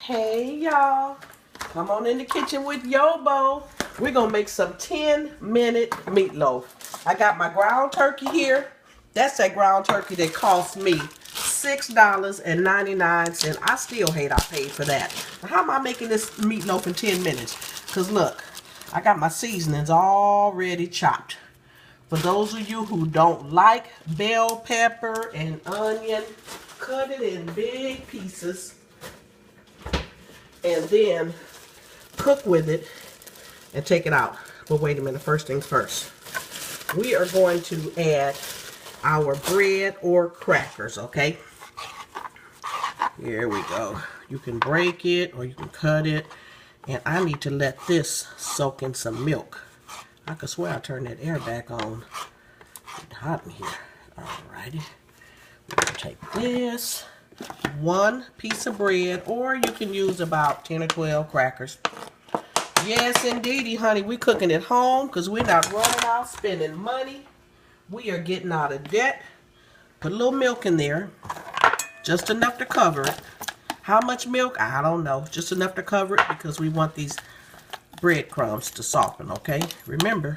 Hey y'all, come on in the kitchen with YoBo. We're gonna make some 10-minute meatloaf. I got my ground turkey here. That's that ground turkey that cost me $6.99. I still hate I paid for that. Now, how am I making this meatloaf in 10 minutes? Because look, I got my seasonings already chopped. For those of you who don't like bell pepper and onion, cut it in big pieces and then cook with it and take it out. But wait a minute, first things first. We are going to add our bread or crackers, okay? Here we go. You can break it or you can cut it. And I need to let this soak in some milk. I could swear I turned that air back on. It's hot in here. Alrighty. We're going to take this. One piece of bread, or you can use about 10 or 12 crackers. Yes, indeedy, honey. We're cooking at home because we're not running out spending money. We are getting out of debt. Put a little milk in there. Just enough to cover it. How much milk? I don't know. Just enough to cover it because we want these breadcrumbs to soften, okay? Remember,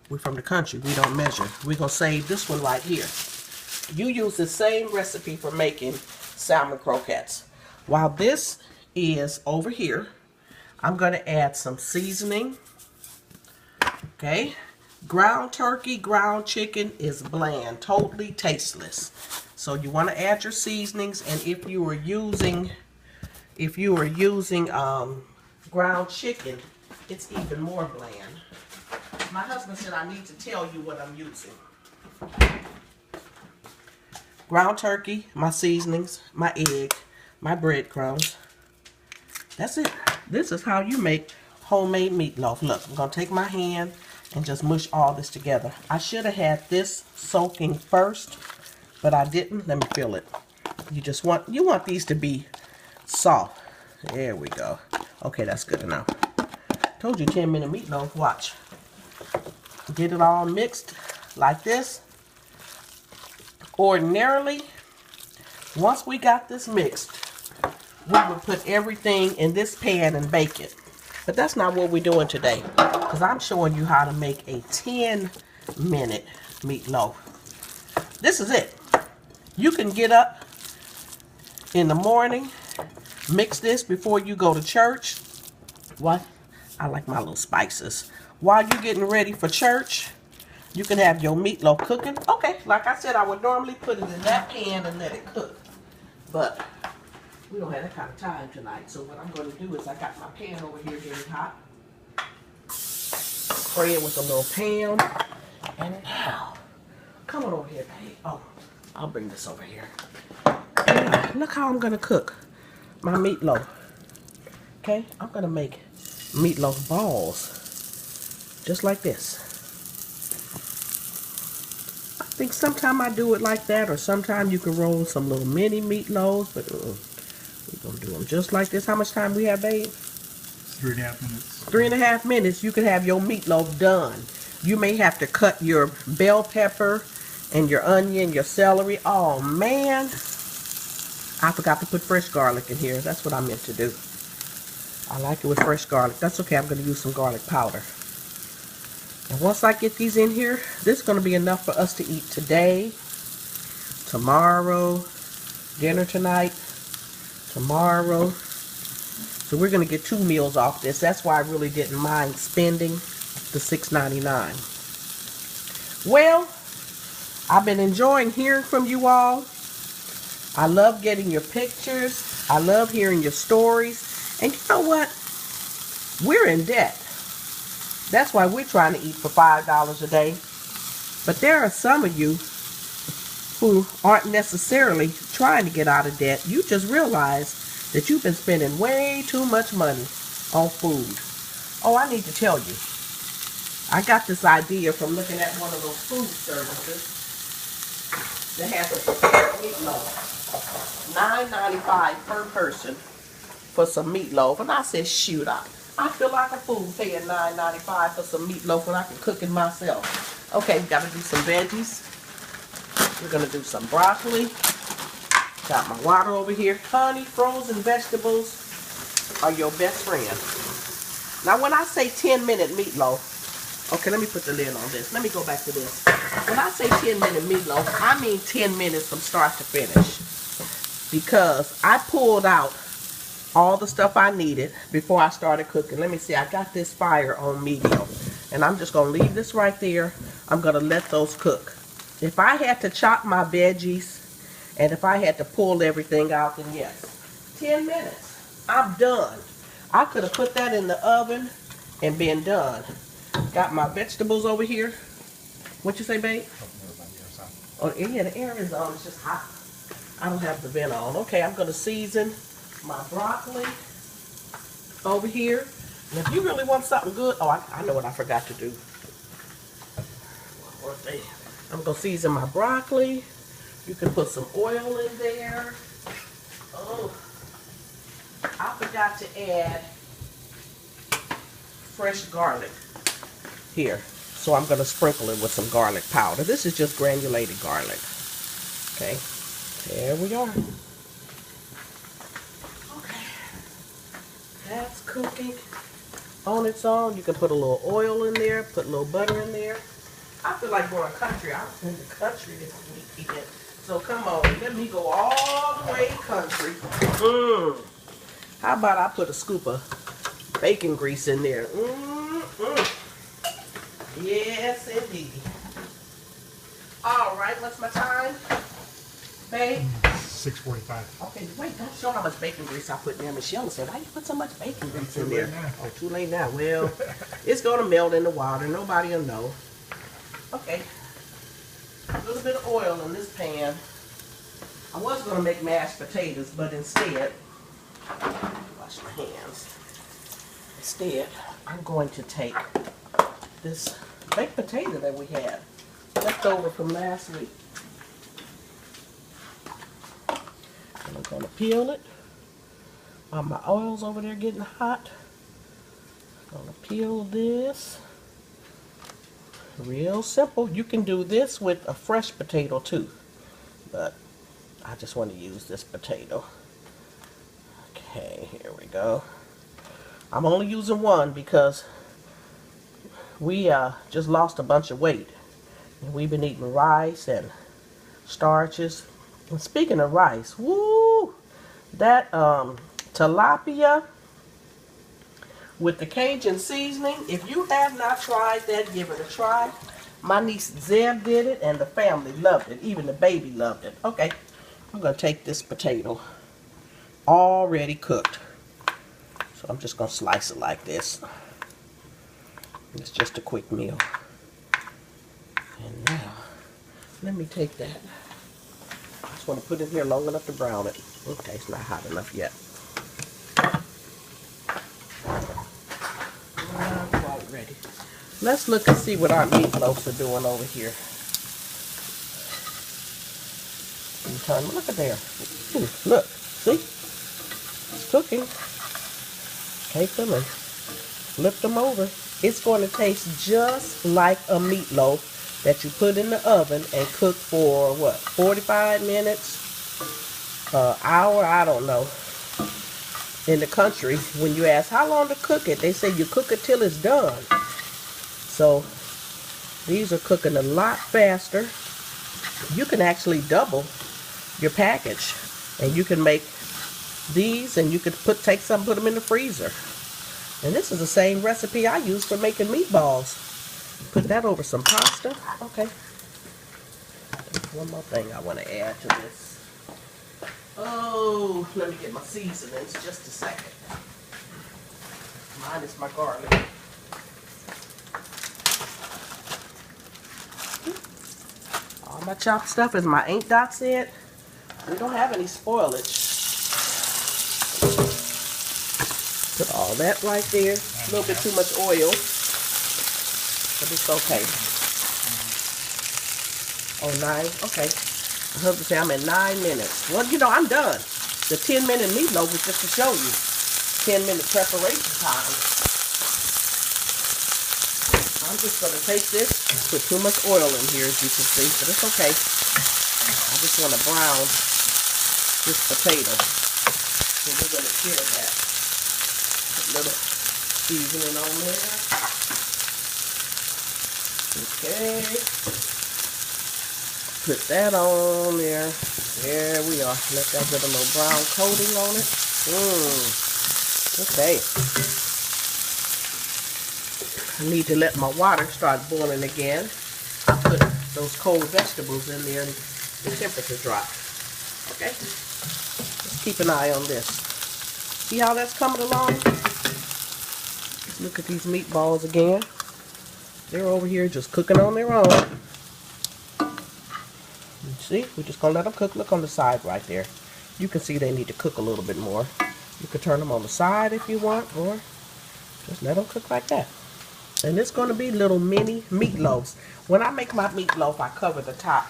we're from the country. We don't measure. We're going to save this one right here. You use the same recipe for making salmon croquettes. While this is over here, I'm going to add some seasoning. Okay. Ground turkey, ground chicken is bland, totally tasteless. So you want to add your seasonings, and if you were using ground chicken, it's even more bland. My husband said I need to tell you what I'm using. Ground turkey, my seasonings, my egg, my breadcrumbs. That's it. This is how you make homemade meatloaf. Look, I'm going to take my hand and just mush all this together. I should have had this soaking first, but I didn't. Let me feel it. You want these to be soft. There we go. Okay, that's good enough. Told you 10-minute meatloaf. Watch. Get it all mixed like this. Ordinarily, once we got this mixed, we would put everything in this pan and bake it. But that's not what we're doing today, because I'm showing you how to make a 10-minute meatloaf. This is it. You can get up in the morning, mix this before you go to church. What? I like my little spices. While you're getting ready for church, you can have your meatloaf cooking. Okay, like I said, I would normally put it in that pan and let it cook. But we don't have that kind of time tonight. So what I'm going to do is I got my pan over here getting hot. Spray it with a little pan. And now, come on over here, babe. Oh, I'll bring this over here. Now, look how I'm going to cook my meatloaf. Okay, I'm going to make meatloaf balls. Just like this. I think sometimes I do it like that, or sometimes you can roll some little mini meatloaves, but we're going to do them just like this. How much time we have, babe? 3.5 minutes. 3.5 minutes, you can have your meatloaf done. You may have to cut your bell pepper and your onion, your celery. Oh, man. I forgot to put fresh garlic in here. That's what I meant to do. I like it with fresh garlic. That's okay. I'm going to use some garlic powder. And once I get these in here, this is going to be enough for us to eat today, tomorrow, dinner tonight, tomorrow. So we're going to get 2 meals off this. That's why I really didn't mind spending the $6.99. Well, I've been enjoying hearing from you all. I love getting your pictures. I love hearing your stories. And you know what? We're in debt. That's why we're trying to eat for $5 a day. But there are some of you who aren't necessarily trying to get out of debt. You just realize that you've been spending way too much money on food. Oh, I need to tell you. I got this idea from looking at one of those food services that has a prepared meatloaf. $9.95 per person for some meatloaf. And I said, shoot, I feel like a fool paying $9.95 for some meatloaf when I can cook it myself. Okay, we got to do some veggies. We're going to do some broccoli. Got my water over here. Honey, frozen vegetables are your best friend. Now, when I say 10-minute meatloaf, okay, let me put the lid on this. Let me go back to this. When I say 10-minute meatloaf, I mean 10 minutes from start to finish. Because I pulled out all the stuff I needed before I started cooking. Let me see. I got this fire on medium. And I'm just going to leave this right there. I'm going to let those cook. If I had to chop my veggies, and if I had to pull everything out, then yes, 10 minutes. I'm done. I could have put that in the oven and been done. Got my vegetables over here. What you say, babe? Oh, yeah, the air is on. It's just hot. I don't have the vent on. Okay, I'm going to season my broccoli over here. And if you really want something good, oh, I know what I forgot to do. I'm going to season my broccoli. You can put some oil in there. Oh, I forgot to add fresh garlic here. So I'm going to sprinkle it with some garlic powder. This is just granulated garlic. Okay, there we are. Okay, that's cooking on its own. You can put a little oil in there, put a little butter in there. I feel like going country. I was in the country this weekend. So come on, let me go all the way country. How about I put a scoop of bacon grease in there? Yes, indeed. All right, what's my time, babe? 6:45. Okay, wait, don't show how much bacon grease I put in there. Michelle said, why you put so much bacon grease in there? Oh, too late now. Well, it's going to melt in the water. Nobody will know. Okay. A little bit of oil in this pan. I was going to make mashed potatoes, but instead, wash my hands. Instead, I'm going to take this baked potato that we had left over from last week. And I'm going to peel it while my oil's over there getting hot. I'm going to peel this. Real simple. You can do this with a fresh potato too, but I just want to use this potato. Okay, here we go. I'm only using one because we just lost a bunch of weight. And we've been eating rice and starches. And speaking of rice, woo! That tilapia with the Cajun seasoning, if you have not tried that, give it a try. My niece Zeb did it and the family loved it. Even the baby loved it. Okay, I'm going to take this potato already cooked. So I'm just going to slice it like this. It's just a quick meal. And now, let me take that. I just want to put it here long enough to brown it. Okay, it's not hot enough yet. Not quite ready. Let's look and see what our meatloafs are doing over here. Look at there. Ooh, look, see? It's cooking. Take them and flip them over. It's going to taste just like a meatloaf that you put in the oven and cook for, what, 45 minutes? Hour? I don't know. In the country, when you ask how long to cook it, they say you cook it till it's done. So, these are cooking a lot faster. You can actually double your package. And you can make these and you could take some, put them in the freezer. And this is the same recipe I use for making meatballs. Put that over some pasta. Okay. One more thing I want to add to this. Oh, let me get my seasonings just a second. Mine is my garlic. All my chopped stuff, as my Aunt Dot said, we don't have any spoilage. Put all that right there. A little bit too much oil, but it's okay. Oh, 9? Okay. I heard to say I'm at 9 minutes. Well, you know, I'm done. The 10-minute meatloaf was just to show you. 10-minute preparation time. I'm just going to take this, put too much oil in here, as you can see, but it's okay. I just want to brown this potato. So we're going to share that. A little seasoning on there. Okay. Put that on there. There we are. Let that get a little brown coating on it. Okay. I need to let my water start boiling again. Put those cold vegetables in there and the temperature drop. Okay? Let's keep an eye on this. See how that's coming along? Let's look at these meatballs again. They're over here just cooking on their own. See, we're just going to let them cook. Look on the side right there. You can see they need to cook a little bit more. You can turn them on the side if you want, or just let them cook like that. And it's going to be little mini meatloaves. When I make my meatloaf, I cover the top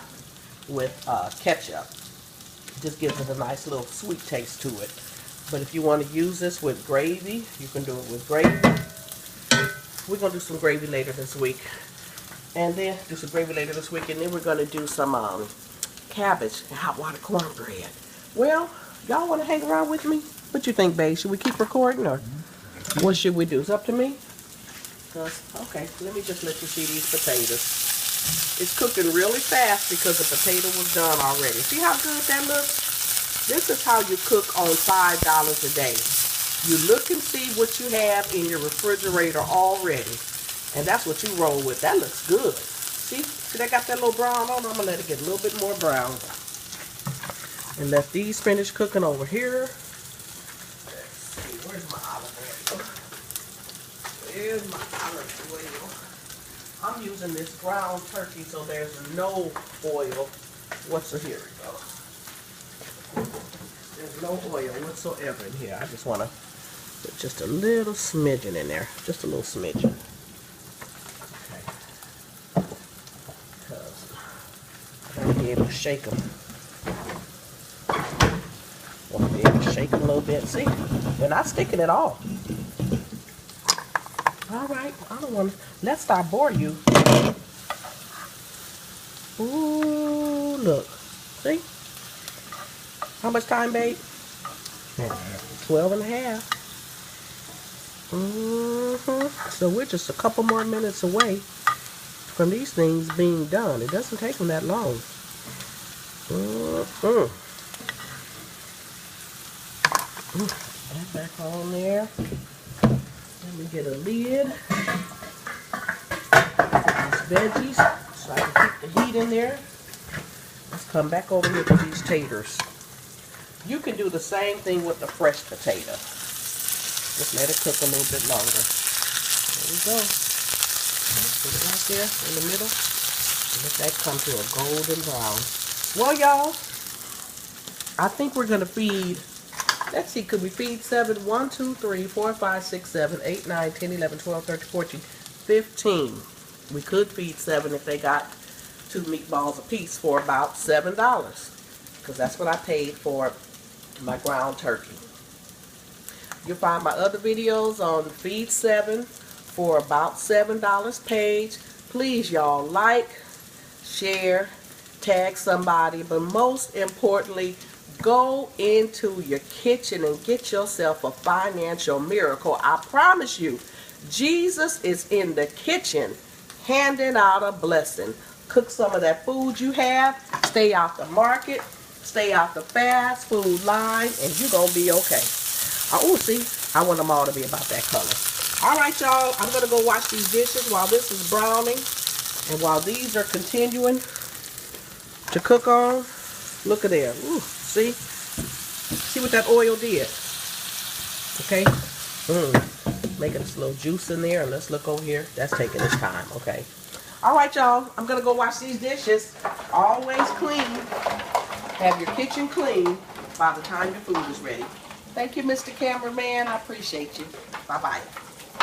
with ketchup. It just gives it a nice little sweet taste to it. But if you want to use this with gravy, you can do it with gravy. We're going to do some gravy later this week. And then do some gravy later this week. And then we're going to do some cabbage and hot water cornbread. Well, y'all want to hang around with me? What you think, babe? Should we keep recording or what should we do? It's up to me. Okay, let me just let you see these potatoes. It's cooking really fast because the potato was done already. See how good that looks? This is how you cook on $5 a day. You look and see what you have in your refrigerator already. And that's what you roll with. That looks good. See that got that little brown on? I'm going to let it get a little bit more brown. And let these finish cooking over here. Let's see, where's my olive oil? Where's my olive oil? I'm using this ground turkey, so there's no oil whatsoever. Here we go. There's no oil whatsoever in here. I just want to put just a little smidgen in there. Just a little smidgen. I want to be able to shake them. Want to be able to shake them a little bit. See, they're not sticking at all. All right, I don't want to. Let's not bore you. Ooh, look. See? How much time, babe? 12 and a half. So we're just a couple more minutes away from these things being done. It doesn't take them that long. That back on there. Let me get a lid. Put these veggies so I can keep the heat in there. Let's come back over here to these taters. You can do the same thing with the fresh potato. Just let it cook a little bit longer. There we go. Put it right there in the middle. And let that come to a golden brown. Well, y'all, I think we're going to feed, let's see, could we feed 7? 1, 2, 3, 4, 5, 6, 7, 8, 9, 10, 11, 12, 13, 14, 15. We could feed 7 if they got 2 meatballs a piece for about $7. Because that's what I paid for my ground turkey. You'll find my other videos on Feed 7 for about $7 page. Please, y'all, like, share, tag somebody, but most importantly, go into your kitchen and get yourself a financial miracle. I promise you, Jesus is in the kitchen handing out a blessing. Cook some of that food you have, stay out the market, stay out the fast food line, and you're going to be okay. Oh, see, I want them all to be about that color. All right, y'all, I'm going to go wash these dishes while this is browning. And while these are continuing to cook on, look at there. Ooh, see? See what that oil did? Okay? Making this little juice in there. And let's look over here. That's taking its time. Okay. All right, y'all. I'm going to go wash these dishes. Always clean. Have your kitchen clean by the time your food is ready. Thank you, Mr. Cameraman. I appreciate you. Bye-bye.